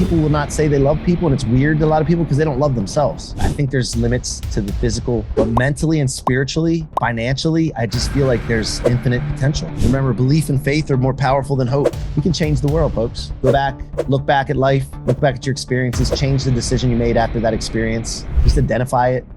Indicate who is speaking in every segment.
Speaker 1: people will not say they love people, and it's weird to a lot of people because they don't love themselves. I think there's limits to the physical, but mentally and spiritually, financially, I just feel like there's infinite potential. Remember, belief and faith are more powerful than hope. We can change the world, folks. Go back, look back at life, look back at your experiences, change the decision you made after that experience. Just identify it.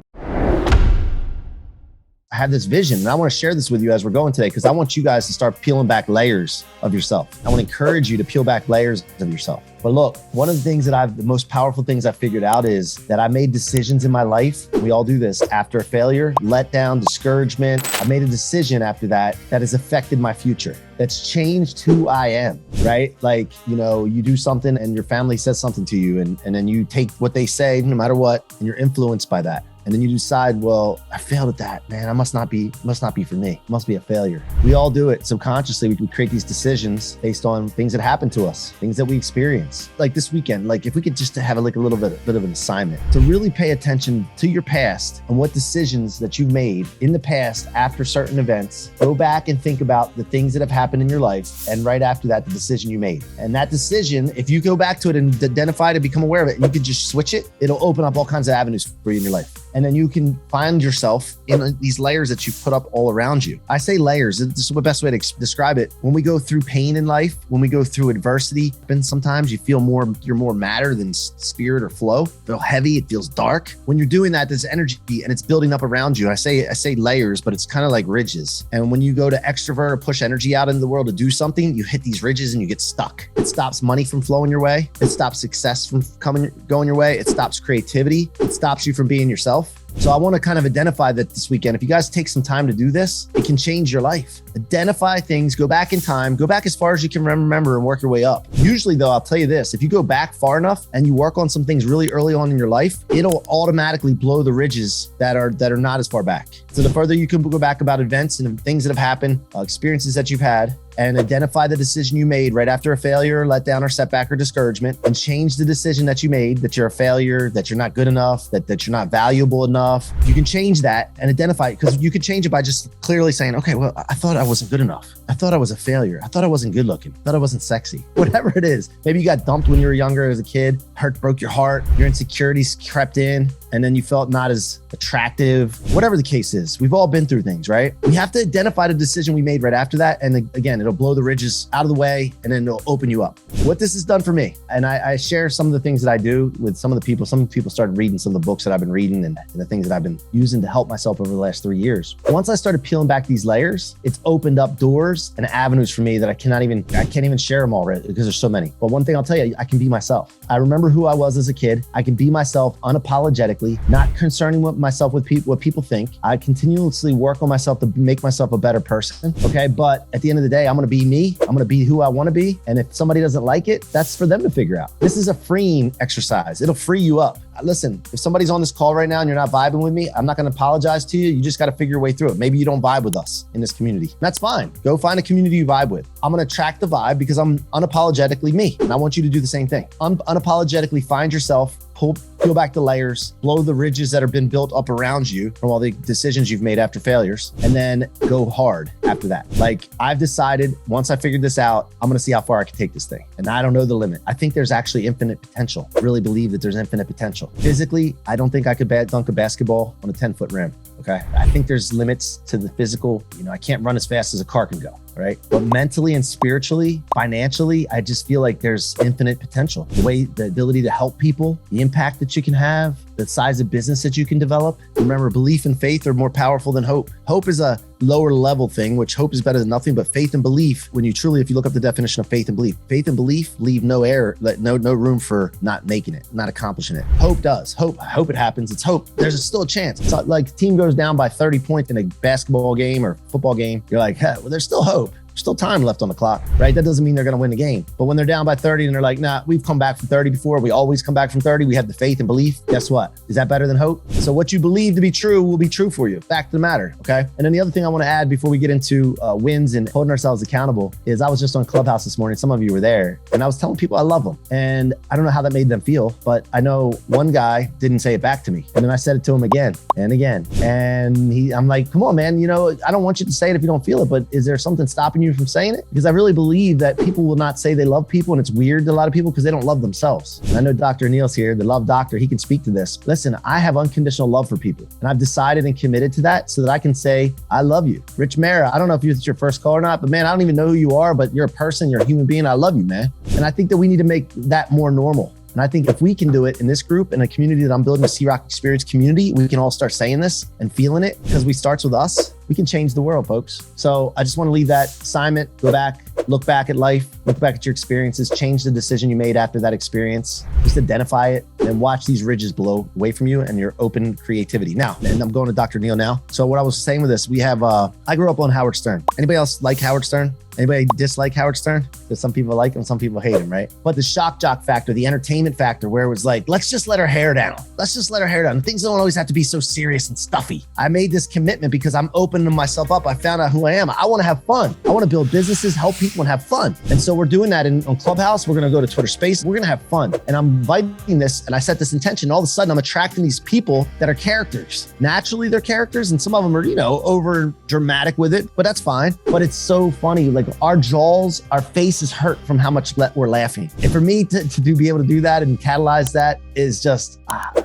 Speaker 1: I have this vision, and I want to share this with you as we're going today, because I want you guys to start peeling back layers of yourself. I want to encourage you to peel back layers of yourself. But look, one of the things that the most powerful things I figured out is that I made decisions in my life. We all do this after a failure, letdown, discouragement. I made a decision after that has affected my future. That's changed who I am, right? Like, you do something and your family says something to you, and then you take what they say no matter what, and you're influenced by that. And then you decide, well, I failed at that, man. I must not be for me. It must be a failure. We all do it subconsciously. We create these decisions based on things that happen to us, things that we experience. Like this weekend, like if we could just have a little bit of an assignment to really pay attention to your past and what decisions that you've made in the past after certain events. Go back and think about the things that have happened in your life, and right after that, the decision you made. And that decision, if you go back to it and identify it and become aware of it, and you can just switch it, it'll open up all kinds of avenues for you in your life. And then you can find yourself in these layers that you put up all around you. I say layers. This is the best way to describe it. When we go through pain in life, when we go through adversity, and sometimes you feel you're more matter than spirit or flow. Feel heavy. It feels dark. When you're doing that, there's energy and it's building up around you. I say layers, but it's kind of like ridges. And when you go to extrovert or push energy out into the world to do something, you hit these ridges and you get stuck. It stops money from flowing your way. It stops success from going your way. It stops creativity. It stops you from being yourself. So I want to kind of identify that this weekend. If you guys take some time to do this, it can change your life. Identify things, go back in time, go back as far as you can remember and work your way up. Usually though, I'll tell you this, if you go back far enough and you work on some things really early on in your life, it'll automatically blow the ridges that are not as far back. So the further you can go back about events and things that have happened, experiences that you've had, and identify the decision you made right after a failure, letdown, or setback, or discouragement, and change the decision that you made, that you're a failure, that you're not good enough, that you're not valuable enough. You can change that and identify it, because you can change it by just clearly saying, okay, well, I thought I wasn't good enough. I thought I was a failure. I thought I wasn't good looking. I thought I wasn't sexy. Whatever it is. Maybe you got dumped when you were younger as a kid, broke your heart, your insecurities crept in, and then you felt not as attractive. Whatever the case is, we've all been through things, right? We have to identify the decision we made right after that. And again, it'll blow the ridges out of the way, and then it'll open you up. What this has done for me, and I share some of the things that I do with some of the people. Some people started reading some of the books that I've been reading and the things that I've been using to help myself over the last 3 years. Once I started peeling back these layers, it's opened up doors and avenues for me that I can't even share them all because there's so many. But one thing I'll tell you, I can be myself. I remember who I was as a kid. I can be myself unapologetically, not concerning myself with what people think. I continuously work on myself to make myself a better person. Okay. But at the end of the day, I'm going to be me. I'm going to be who I want to be. And if somebody doesn't like it, that's for them to figure out. This is a freeing exercise. It'll free you up. Listen, if somebody's on this call right now and you're not vibing with me, I'm not going to apologize to you. You just got to figure your way through it. Maybe you don't vibe with us in this community. That's fine. Go find a community you vibe with. I'm going to track the vibe because I'm unapologetically me. And I want you to do the same thing. Unapologetically find yourself, peel back the layers, blow the ridges that have been built up around you from all the decisions you've made after failures, and then go hard after that. Like, I've decided once I figured this out, I'm going to see how far I can take this thing. And I don't know the limit. I think there's actually infinite potential. I really believe that there's infinite potential. Physically, I don't think I could dunk a basketball on a 10-foot rim. Okay. I think there's limits to the physical. I can't run as fast as a car can go. Right. But mentally and spiritually, financially, I just feel like there's infinite potential. The ability to help people, the impact that you can have, the size of business that you can develop. Remember, belief and faith are more powerful than hope. Hope is a lower level thing, which hope is better than nothing, but faith and belief, if you look up the definition of faith and belief leave no room for not making it, not accomplishing it. Hope does. I hope it happens. It's hope. There's still a chance. It's like the team goes down by 30 points in a basketball game or football game. You're like, hey, well, there's still hope. Still time left on the clock, right? That doesn't mean they're going to win the game. But when they're down by 30 and they're like, nah, we've come back from 30 before. We always come back from 30. We have the faith and belief. Guess what? Is that better than hope? So what you believe to be true will be true for you. Fact of the matter, okay? And then the other thing I want to add before we get into wins and holding ourselves accountable is I was just on Clubhouse this morning. Some of you were there. And I was telling people I love them. And I don't know how that made them feel, but I know one guy didn't say it back to me. And then I said it to him again and again. And I'm like, come on, man. I don't want you to say it if you don't feel it, but is there something stopping stopping you from saying it? Because I really believe that people will not say they love people, and it's weird to a lot of people because they don't love themselves. And I know Dr. Neil's here, the love doctor, he can speak to this. Listen, I have unconditional love for people, and I've decided and committed to that so that I can say, I love you. Rich Mara, I don't know if it's your first call or not, but man, I don't even know who you are, but you're a person, you're a human being. I love you, man. And I think that we need to make that more normal. And I think if we can do it in this group, in a community that I'm building, a C-Roc experience community, we can all start saying this and feeling it because we starts with us. We can change the world, folks. So I just want to leave that assignment. Go back, look back at life, look back at your experiences, change the decision you made after that experience. Just identify it and watch these ridges blow away from you and your open creativity. Now, and I'm going to Dr. Neil now. So what I was saying with this, we have, I grew up on Howard Stern. Anybody else like Howard Stern? Anybody dislike Howard Stern? Because some people like him, some people hate him, right? But the shock jock factor, the entertainment factor, where it was like, let's just let her hair down. Let's just let her hair down. Things don't always have to be so serious and stuffy. I made this commitment because I'm opening myself up. I found out who I am. I want to have fun. I want to build businesses, help people, and have fun. And so we're doing that on Clubhouse. We're going to go to Twitter Space. We're going to have fun. And I'm inviting this, and I set this intention. All of a sudden, I'm attracting these people that are characters. Naturally, they're characters, and some of them are, over dramatic with it, but that's fine. But it's so funny. Like our jaws, our faces hurt from how much we're laughing. And for me to be able to do that and catalyze that is just,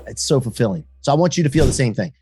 Speaker 1: it's so fulfilling. So I want you to feel the same thing.